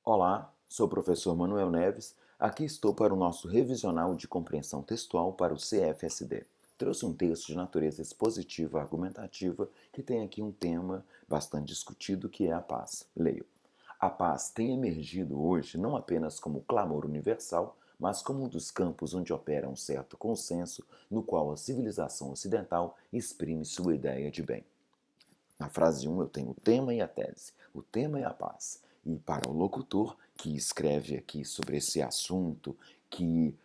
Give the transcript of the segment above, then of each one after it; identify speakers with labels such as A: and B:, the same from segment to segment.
A: Olá, sou o professor Manuel Neves. Aqui estou para o nosso revisional de compreensão textual para o CFSD. Trouxe um texto de natureza expositiva argumentativa que tem aqui um tema bastante discutido que é a paz. Leio. A paz tem emergido hoje não apenas como clamor universal, mas como um dos campos onde opera um certo consenso no qual a civilização ocidental exprime sua ideia de bem. Na frase 1 eu tenho o tema e a tese. O tema é a paz. E para o locutor que escreve aqui sobre esse assunto, que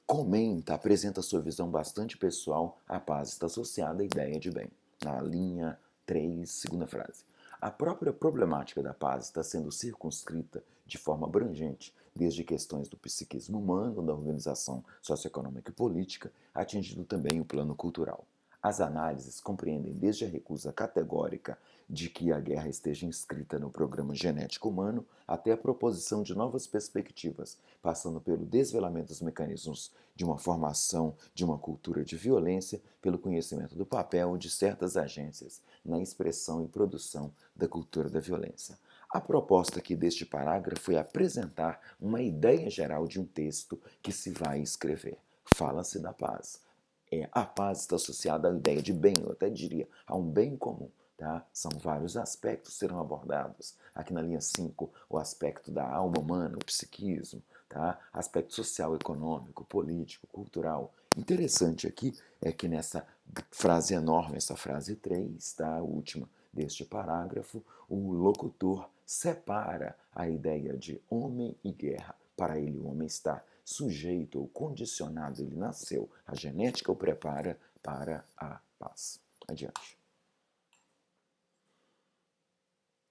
A: comenta, apresenta sua visão bastante pessoal, a paz está associada à ideia de bem. Na linha 3, segunda frase. A própria problemática da paz está sendo circunscrita de forma abrangente, desde questões do psiquismo humano, da organização socioeconômica e política, atingindo também o plano cultural. As análises compreendem desde a recusa categórica de que a guerra esteja inscrita no programa genético humano até a proposição de novas perspectivas, passando pelo desvelamento dos mecanismos de uma formação de uma cultura de violência, pelo conhecimento do papel de certas agências na expressão e produção da cultura da violência. A proposta aqui deste parágrafo é apresentar uma ideia geral de um texto que se vai escrever. Fala-se da paz. A paz está associada à ideia de bem, eu até diria, a um bem comum. Tá? São vários aspectos que serão abordados. Aqui na linha 5, o aspecto da alma humana, o psiquismo, tá? Aspecto social, econômico, político, cultural. Interessante aqui é que nessa frase enorme, essa frase 3, tá? A última deste parágrafo, o locutor separa a ideia de homem e guerra. Para ele, o homem está sujeito ou condicionado, ele nasceu, a genética o prepara para a paz. Adiante.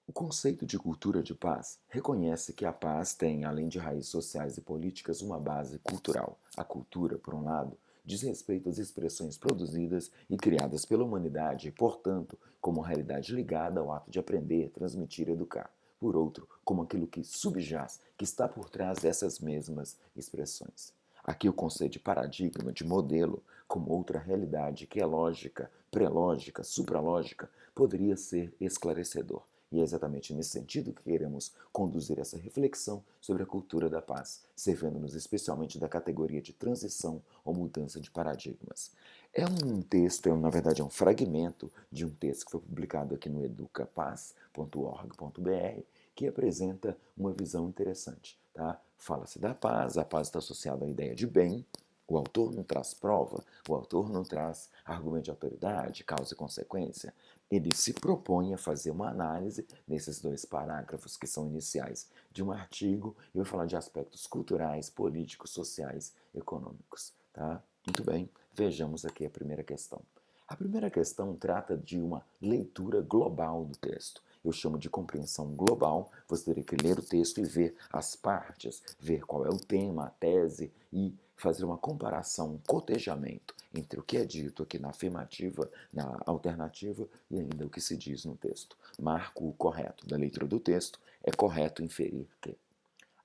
A: O conceito de cultura de paz reconhece que a paz tem, além de raízes sociais e políticas, uma base cultural. A cultura, por um lado, diz respeito às expressões produzidas e criadas pela humanidade e, portanto, como realidade ligada ao ato de aprender, transmitir e educar. Por outro, como aquilo que subjaz, que está por trás dessas mesmas expressões. Aqui o conceito de paradigma, de modelo, como outra realidade que é lógica, pré-lógica, supralógica, poderia ser esclarecedor. E é exatamente nesse sentido que queremos conduzir essa reflexão sobre a cultura da paz, servindo-nos especialmente da categoria de transição ou mudança de paradigmas. É um texto, na verdade é um fragmento de um texto que foi publicado aqui no educapaz.org.br, que apresenta uma visão interessante. Tá? Fala-se da paz, a paz está associada à ideia de bem. O autor não traz prova, o autor não traz argumento de autoridade, causa e consequência. Ele se propõe a fazer uma análise nesses dois parágrafos que são iniciais de um artigo e vai falar de aspectos culturais, políticos, sociais, econômicos. Tá? Muito bem, vejamos aqui a primeira questão. A primeira questão trata de uma leitura global do texto. Eu chamo de compreensão global. Você teria que ler o texto e ver as partes, ver qual é o tema, a tese e fazer uma comparação, um cotejamento entre o que é dito aqui na afirmativa, na alternativa e ainda o que se diz no texto. Marco o correto da leitura do texto. É correto inferir que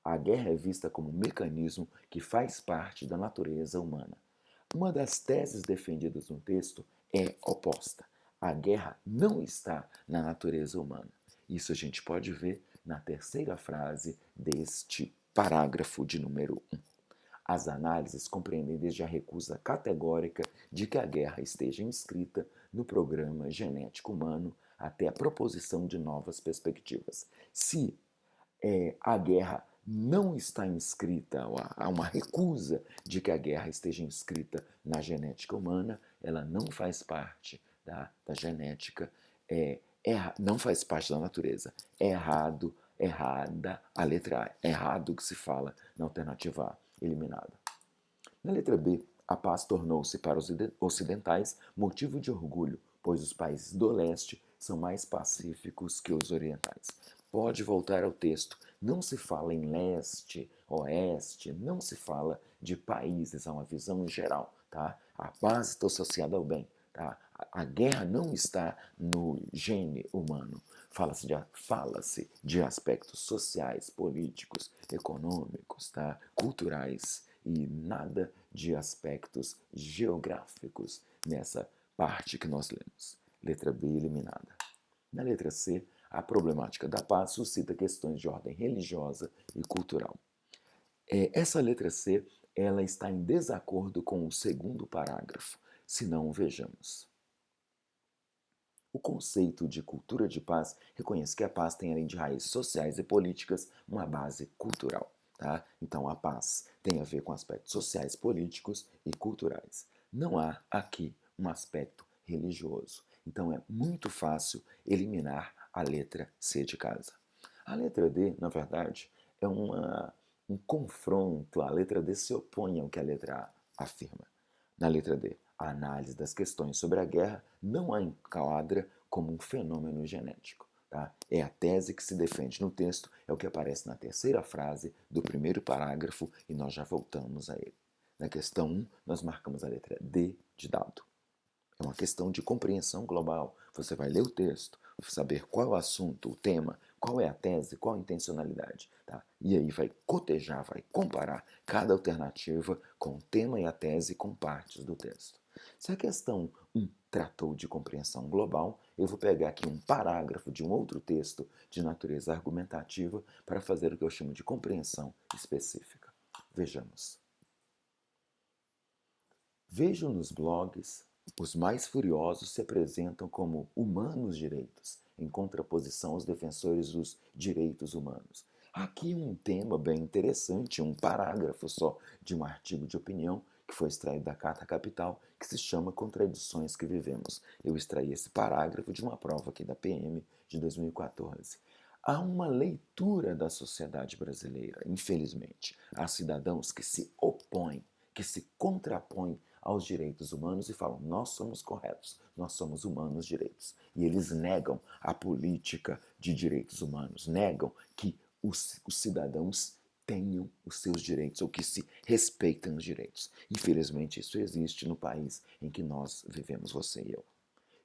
A: a guerra é vista como um mecanismo que faz parte da natureza humana. Uma das teses defendidas no texto é oposta. A guerra não está na natureza humana. Isso a gente pode ver na terceira frase deste parágrafo de número 1. As análises compreendem desde a recusa categórica de que a guerra esteja inscrita no programa genético humano até a proposição de novas perspectivas. Se a guerra não está inscrita, há uma recusa de que a guerra esteja inscrita na genética humana, ela não faz parte da genética, não faz parte da natureza. É errado, errada a letra A. É errado o que se fala na alternativa A, eliminada. Na letra B, a paz tornou-se para os ocidentais motivo de orgulho, pois os países do leste são mais pacíficos que os orientais. Pode voltar ao texto. Não se fala em leste, oeste, não se fala de países, é uma visão geral. Tá? A paz está associada ao bem. Tá? A guerra não está no gene humano. Fala-se de aspectos sociais, políticos, econômicos, tá? Culturais e nada de aspectos geográficos nessa parte que nós lemos. Letra B eliminada. Na letra C, A problemática da paz suscita questões de ordem religiosa e cultural. Essa letra C, ela está em desacordo com o segundo parágrafo. Se não, vejamos. O conceito de cultura de paz reconhece que a paz tem, além de raízes sociais e políticas, uma base cultural. Tá? Então, a paz tem a ver com aspectos sociais, políticos e culturais. Não há aqui um aspecto religioso. Então, é muito fácil eliminar a letra C de casa. A letra D, na verdade, é um confronto. A letra D se opõe ao que a letra A afirma. Na letra D, a análise das questões sobre a guerra não a enquadra como um fenômeno genético. Tá? É a tese que se defende no texto, é o que aparece na terceira frase do primeiro parágrafo e nós já voltamos a ele. Na questão 1, nós marcamos a letra D de dado. É uma questão de compreensão global. Você vai ler o texto, saber qual é o assunto, o tema, qual é a tese, qual a intencionalidade. Tá? E aí vai cotejar, vai comparar cada alternativa com o tema e a tese com partes do texto. Se a questão 1 tratou de compreensão global, eu vou pegar aqui um parágrafo de um outro texto de natureza argumentativa para fazer o que eu chamo de compreensão específica. Vejamos. Vejo nos blogs, os mais furiosos se apresentam como humanos direitos, em contraposição aos defensores dos direitos humanos. Aqui um tema bem interessante, um parágrafo só de um artigo de opinião que foi extraído da Carta Capital, que se chama Contradições que Vivemos. Eu extraí esse parágrafo de uma prova aqui da PM de 2014. Há uma leitura da sociedade brasileira, infelizmente. Há cidadãos que se opõem, que se contrapõem aos direitos humanos e falam, nós somos corretos, nós somos humanos direitos. E eles negam a política de direitos humanos, negam que os cidadãos tenham os seus direitos ou que se respeitem os direitos. Infelizmente, isso existe no país em que nós vivemos, você e eu.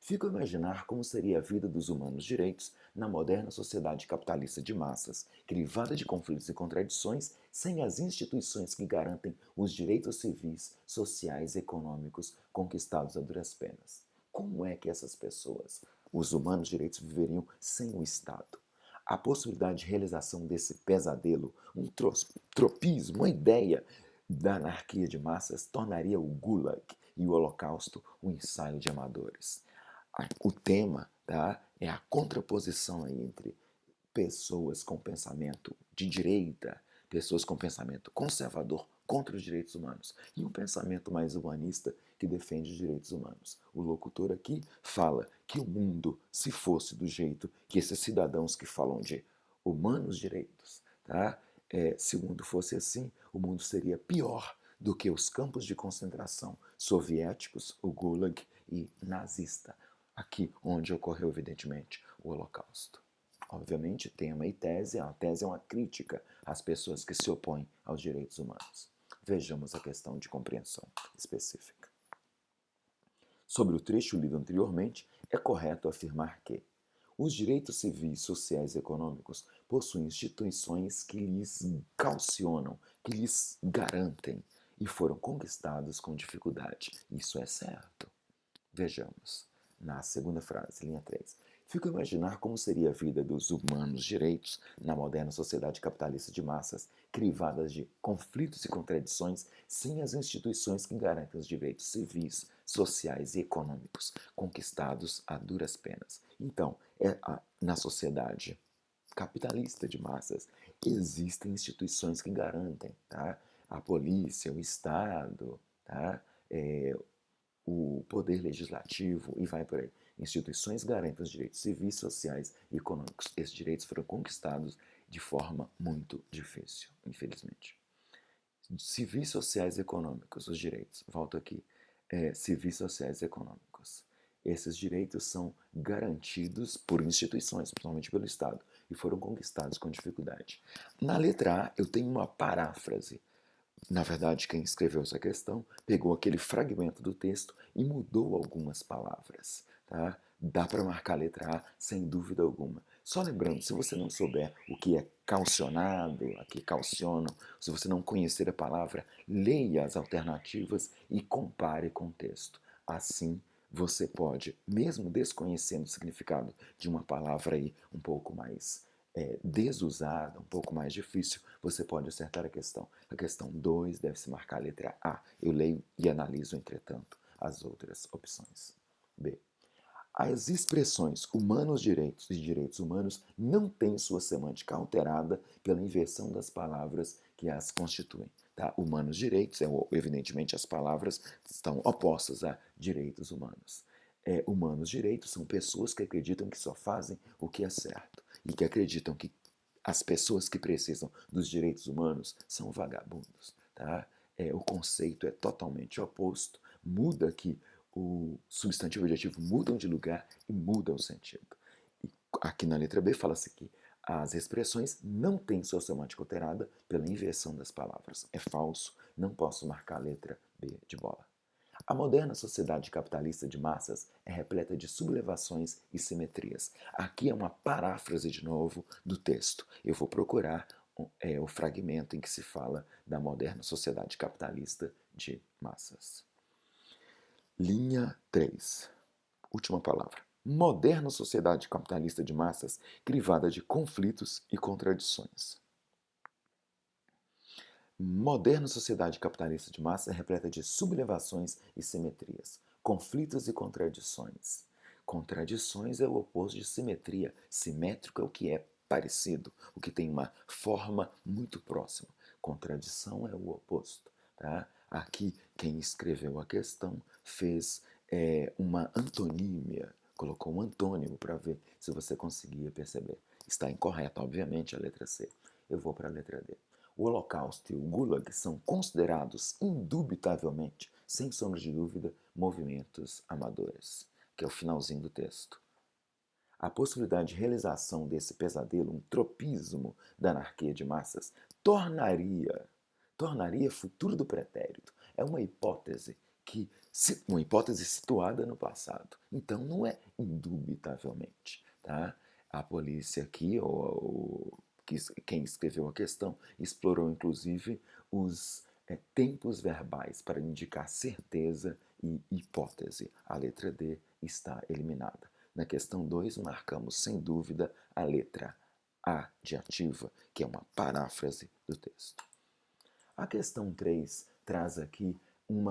A: Fico a imaginar como seria a vida dos humanos direitos na moderna sociedade capitalista de massas, crivada de conflitos e contradições, sem as instituições que garantem os direitos civis, sociais e econômicos conquistados a duras penas. Como é que essas pessoas, os humanos direitos, viveriam sem o Estado? A possibilidade de realização desse pesadelo, um tropismo, uma ideia da anarquia de massas, tornaria o Gulag e o Holocausto um ensaio de amadores. O tema, tá, é a contraposição entre pessoas com pensamento de direita, pessoas com pensamento conservador contra os direitos humanos e um pensamento mais humanista que defende os direitos humanos. O locutor aqui fala que o mundo, se fosse do jeito que esses cidadãos que falam de humanos direitos, tá, se o mundo fosse assim, o mundo seria pior do que os campos de concentração soviéticos, o Gulag e nazista. Aqui onde ocorreu, evidentemente, o Holocausto. Obviamente, tema e tese. A tese é uma crítica às pessoas que se opõem aos direitos humanos. Vejamos a questão de compreensão específica. Sobre o trecho lido anteriormente, é correto afirmar que os direitos civis, sociais e econômicos possuem instituições que lhes caucionam, que lhes garantem e foram conquistados com dificuldade. Isso é certo. Vejamos. Na segunda frase, linha 3. Fico a imaginar como seria a vida dos humanos direitos na moderna sociedade capitalista de massas, crivadas de conflitos e contradições, sem as instituições que garantem os direitos civis, sociais e econômicos, conquistados a duras penas. Então, na sociedade capitalista de massas, existem instituições que garantem, tá? A polícia, o Estado, tá? O poder legislativo e vai por aí. Instituições garantem os direitos civis, sociais e econômicos. Esses direitos foram conquistados de forma muito difícil, infelizmente. Civis, sociais e econômicos, os direitos. Volto aqui. Civis, sociais e econômicos. Esses direitos são garantidos por instituições, principalmente pelo Estado, e foram conquistados com dificuldade. Na letra A, eu tenho uma paráfrase. Na verdade, quem escreveu essa questão pegou aquele fragmento do texto e mudou algumas palavras. Tá? Dá para marcar a letra A sem dúvida alguma. Só lembrando, se você não souber o que é calcionado, aqui calcionam, se você não conhecer a palavra, leia as alternativas e compare com o texto. Assim, você pode, mesmo desconhecendo o significado de uma palavra aí um pouco mais desusada, um pouco mais difícil, você pode acertar a questão. A questão 2 deve-se marcar a letra A. Eu leio e analiso, entretanto, as outras opções. B. As expressões humanos direitos e direitos humanos não têm sua semântica alterada pela inversão das palavras que as constituem. Tá? Humanos direitos, evidentemente as palavras estão opostas a direitos humanos. Humanos direitos são pessoas que acreditam que só fazem o que é certo e que acreditam que as pessoas que precisam dos direitos humanos são vagabundos. Tá? O conceito é totalmente oposto, muda aqui o substantivo e o adjetivo mudam de lugar e muda o sentido. E aqui na letra B fala-se que as expressões não têm sua semântica alterada pela inversão das palavras. É falso, não posso marcar a letra B de bola. A moderna sociedade capitalista de massas é repleta de sublevações e simetrias. Aqui é uma paráfrase de novo do texto. Eu vou procurar o fragmento em que se fala da moderna sociedade capitalista de massas. Linha 3. Última palavra. Moderna sociedade capitalista de massas crivada de conflitos e contradições. Moderna sociedade capitalista de massa é repleta de sublevações e simetrias, conflitos e contradições. Contradições é o oposto de simetria. Simétrico é o que é parecido, o que tem uma forma muito próxima. Contradição é o oposto. Tá? Aqui, quem escreveu a questão fez uma antonímia, colocou um antônimo para ver se você conseguia perceber. Está incorreta, obviamente, a letra C. Eu vou para a letra D. O Holocausto e o Gulag são considerados, indubitavelmente, sem sombra de dúvida, movimentos amadores, que é o finalzinho do texto. A possibilidade de realização desse pesadelo, um tropismo da anarquia de massas, tornaria futuro do pretérito. É uma hipótese uma hipótese situada no passado. Então não é indubitavelmente, tá? A polícia aqui, quem escreveu a questão, explorou inclusive os tempos verbais para indicar certeza e hipótese. A letra D está eliminada. Na questão 2, marcamos sem dúvida a letra A de ativa, que é uma paráfrase do texto. A questão 3 traz aqui um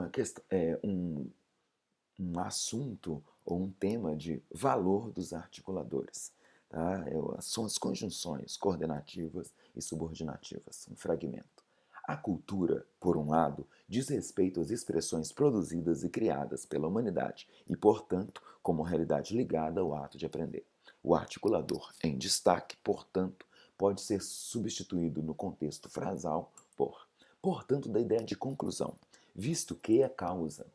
A: assunto ou um tema de valor dos articuladores. Tá? São as conjunções coordenativas e subordinativas, um fragmento. A cultura, por um lado, diz respeito às expressões produzidas e criadas pela humanidade e, portanto, como realidade ligada ao ato de aprender. O articulador em destaque, portanto, pode ser substituído no contexto frasal por, portanto, da ideia de conclusão, visto que é causa.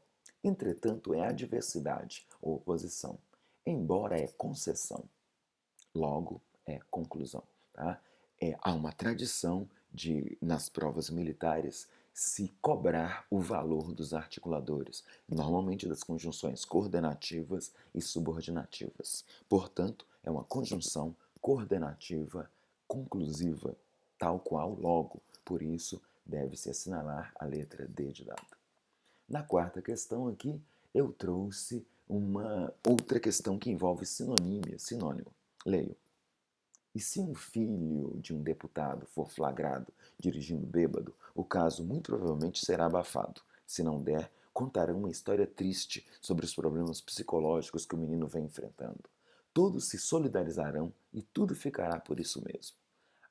A: Entretanto, é adversidade ou oposição, embora é concessão. Logo, é conclusão. Tá? Há uma tradição de, nas provas militares, se cobrar o valor dos articuladores, normalmente das conjunções coordenativas e subordinativas. Portanto, é uma conjunção coordenativa conclusiva, tal qual logo. Por isso, deve-se assinalar a letra D de dado. Na quarta questão aqui, eu trouxe uma outra questão que envolve sinonímia, sinônimo. Leio. E se um filho de um deputado for flagrado dirigindo bêbado, o caso muito provavelmente será abafado. Se não der, contarão uma história triste sobre os problemas psicológicos que o menino vem enfrentando. Todos se solidarizarão e tudo ficará por isso mesmo.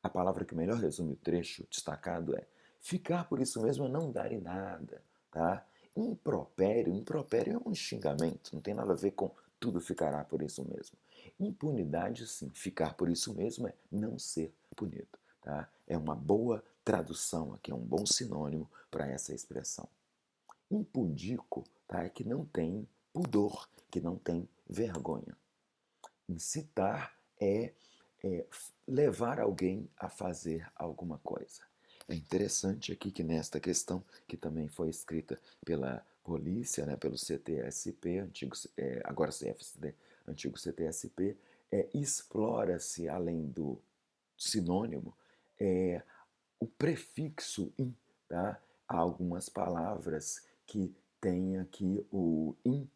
A: A palavra que melhor resume o trecho destacado é ficar por isso mesmo é não dar em nada, tá? Impropério é um xingamento, não tem nada a ver com tudo ficará por isso mesmo. Impunidade, sim, ficar por isso mesmo é não ser punido, tá? É uma boa tradução aqui, é um bom sinônimo para essa expressão. Impudico, tá? É que não tem pudor, que não tem vergonha. Incitar é levar alguém a fazer alguma coisa. É interessante aqui que nesta questão, que também foi escrita pela polícia, né, pelo CTSP, agora CFSD, antigo CTSP, explora-se, além do sinônimo, o prefixo in, tá? Há algumas palavras que têm aqui o in,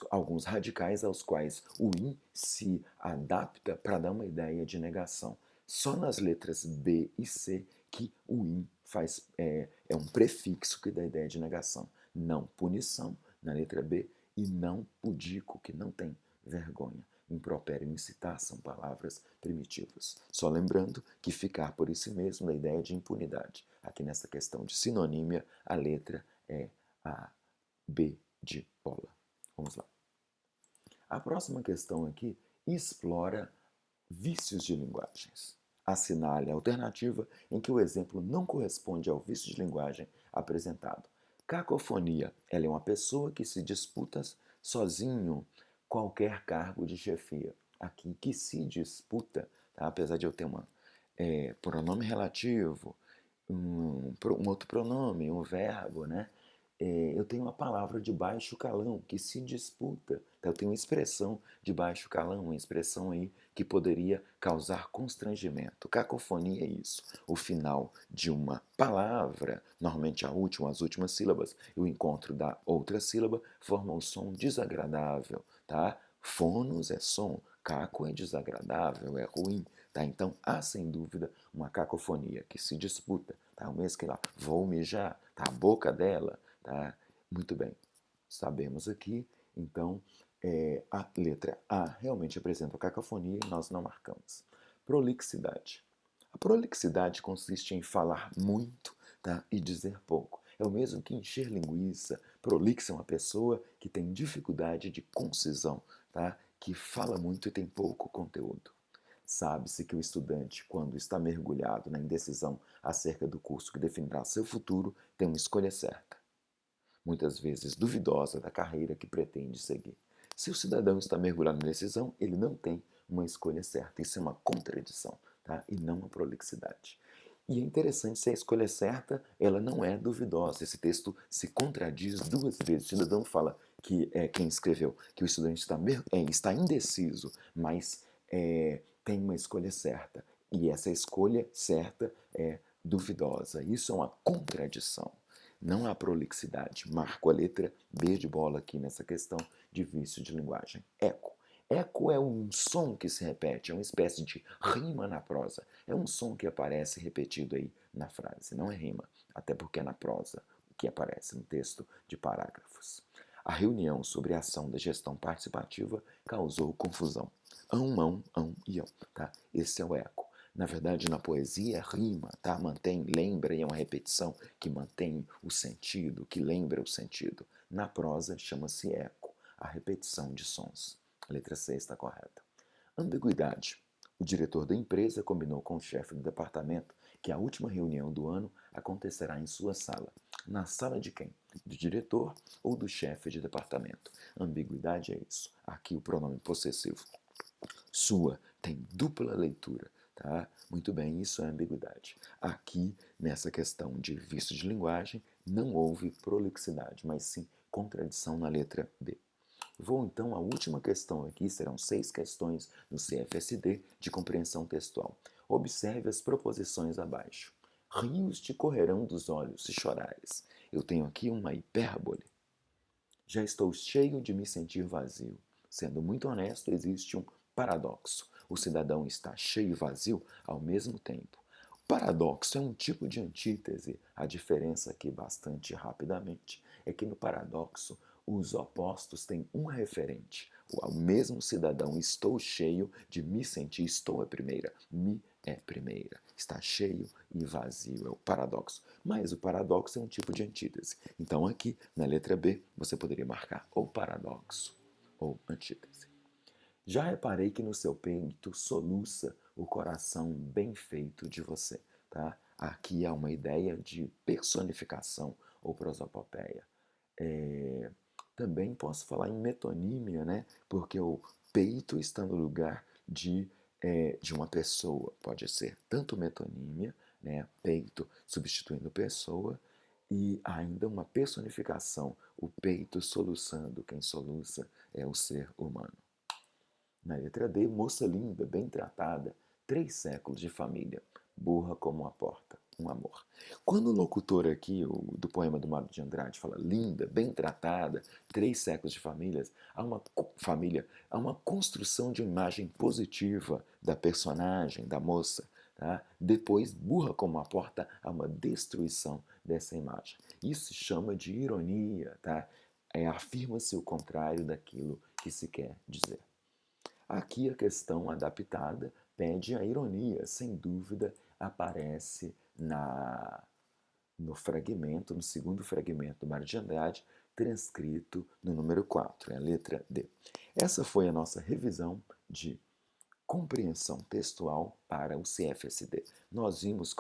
A: alguns radicais aos quais o in se adapta para dar uma ideia de negação. Só nas letras B e C que o in é um prefixo que dá a ideia de negação. Não punição, na letra B, e não pudico, que não tem vergonha. Impropério e incitar são palavras primitivas. Só lembrando que ficar por isso mesmo da ideia de impunidade. Aqui nessa questão de sinonímia, a letra é a B de bola. Vamos lá. A próxima questão aqui explora vícios de linguagens. Assinale a alternativa em que o exemplo não corresponde ao vício de linguagem apresentado. Cacofonia. Ela é uma pessoa que se disputa sozinho qualquer cargo de chefia. Aqui, que se disputa, tá? Apesar de eu ter pronome relativo, um outro pronome, um verbo, né? Eu tenho uma palavra de baixo calão que se disputa. Eu tenho uma expressão de baixo calão, uma expressão aí que poderia causar constrangimento. Cacofonia é isso. O final de uma palavra, normalmente as últimas sílabas, e o encontro da outra sílaba formam um som desagradável, tá? Fonos é som, caco é desagradável, é ruim, tá? Então há sem dúvida uma cacofonia que se disputa, tá? O mesmo que lá, vou mijar, tá? A boca dela, tá? Muito bem, sabemos aqui, então a letra A realmente apresenta a cacofonia e nós não marcamos. Prolixidade. A prolixidade consiste em falar muito, tá? E dizer pouco. É o mesmo que encher linguiça. Prolixa é uma pessoa que tem dificuldade de concisão, tá? Que fala muito e tem pouco conteúdo. Sabe-se que o estudante, quando está mergulhado na indecisão acerca do curso que definirá seu futuro, tem uma escolha certa, muitas vezes duvidosa, da carreira que pretende seguir. Se o cidadão está mergulhado na indecisão, ele não tem uma escolha certa. Isso é uma contradição, tá? E não uma prolixidade. E é interessante, se a escolha é certa, ela não é duvidosa. Esse texto se contradiz duas vezes. O cidadão fala que quem escreveu que o estudante está indeciso, mas tem uma escolha certa. E essa escolha certa é duvidosa. Isso é uma contradição. Não há prolixidade. Marco a letra B de bola aqui nessa questão de vício de linguagem. Eco. Eco é um som que se repete, é uma espécie de rima na prosa. É um som que aparece repetido aí na frase, não é rima, até porque é na prosa que aparece no texto de parágrafos. A reunião sobre a ação da gestão participativa causou confusão. Mão, e ão, tá? Esse é o eco. Na verdade, na poesia é rima, tá? Mantém, lembra, e é uma repetição que mantém o sentido, que lembra o sentido. Na prosa chama-se eco, a repetição de sons. A letra C está correta. Ambiguidade. O diretor da empresa combinou com o chefe do departamento que a última reunião do ano acontecerá em sua sala. Na sala de quem? Do diretor ou do chefe de departamento? Ambiguidade é isso. Aqui o pronome possessivo. Sua tem dupla leitura. Tá? Muito bem, isso é ambiguidade. Aqui, nessa questão de vício de linguagem, não houve prolixidade, mas sim contradição na letra D. Vou então à última questão aqui, serão 6 questões no CFSD de compreensão textual. Observe as proposições abaixo. Rios te correrão dos olhos se chorares. Eu tenho aqui uma hipérbole. Já estou cheio de me sentir vazio. Sendo muito honesto, existe um paradoxo. O cidadão está cheio e vazio ao mesmo tempo. O paradoxo é um tipo de antítese. A diferença aqui, bastante rapidamente, é que no paradoxo os opostos têm um referente. O mesmo cidadão, estou cheio de me sentir, estou é primeira, me é primeira. Está cheio e vazio, é o paradoxo. Mas o paradoxo é um tipo de antítese. Então aqui, na letra B, você poderia marcar ou paradoxo ou antítese. Já reparei que no seu peito soluça o coração bem feito de você, tá? Aqui há uma ideia de personificação ou prosopopeia. Também posso falar em metonímia, né? Porque o peito está no lugar de uma pessoa. Pode ser tanto metonímia, né? Peito substituindo pessoa, e ainda uma personificação, o peito soluçando. Quem soluça é o ser humano. Na letra D, moça linda, bem tratada, 3 séculos de família, burra como uma porta. um amor. Quando o locutor aqui, do poema do Mário de Andrade, fala linda, bem tratada, 3 séculos de famílias, há uma construção de uma imagem positiva da personagem, da moça. Tá? Depois, burra como uma porta, há uma destruição dessa imagem. Isso se chama de ironia, tá? Afirma-se o contrário daquilo que se quer dizer. Aqui a questão adaptada pede a ironia, sem dúvida, aparece no fragmento, no segundo fragmento do Mário de Andrade, transcrito no número 4, é a letra D. Essa foi a nossa revisão de compreensão textual para o CFSD. Nós vimos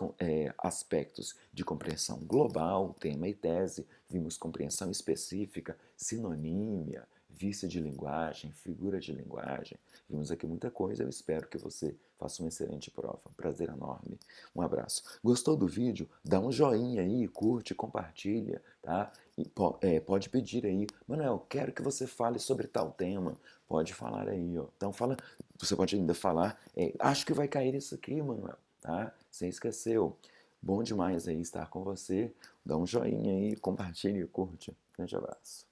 A: aspectos de compreensão global, tema e tese, vimos compreensão específica, sinonímia, vício de linguagem, figura de linguagem. Vimos aqui muita coisa, eu espero que você faça uma excelente prova. Prazer enorme. Um abraço. Gostou do vídeo? Dá um joinha aí, curte, compartilha, tá? E pode pedir aí, Manuel, quero que você fale sobre tal tema. Pode falar aí, ó. Então fala, você pode ainda falar, acho que vai cair isso aqui, Manuel, tá? Você esqueceu. Bom demais aí estar com você. Dá um joinha aí, compartilhe e curte. Grande abraço.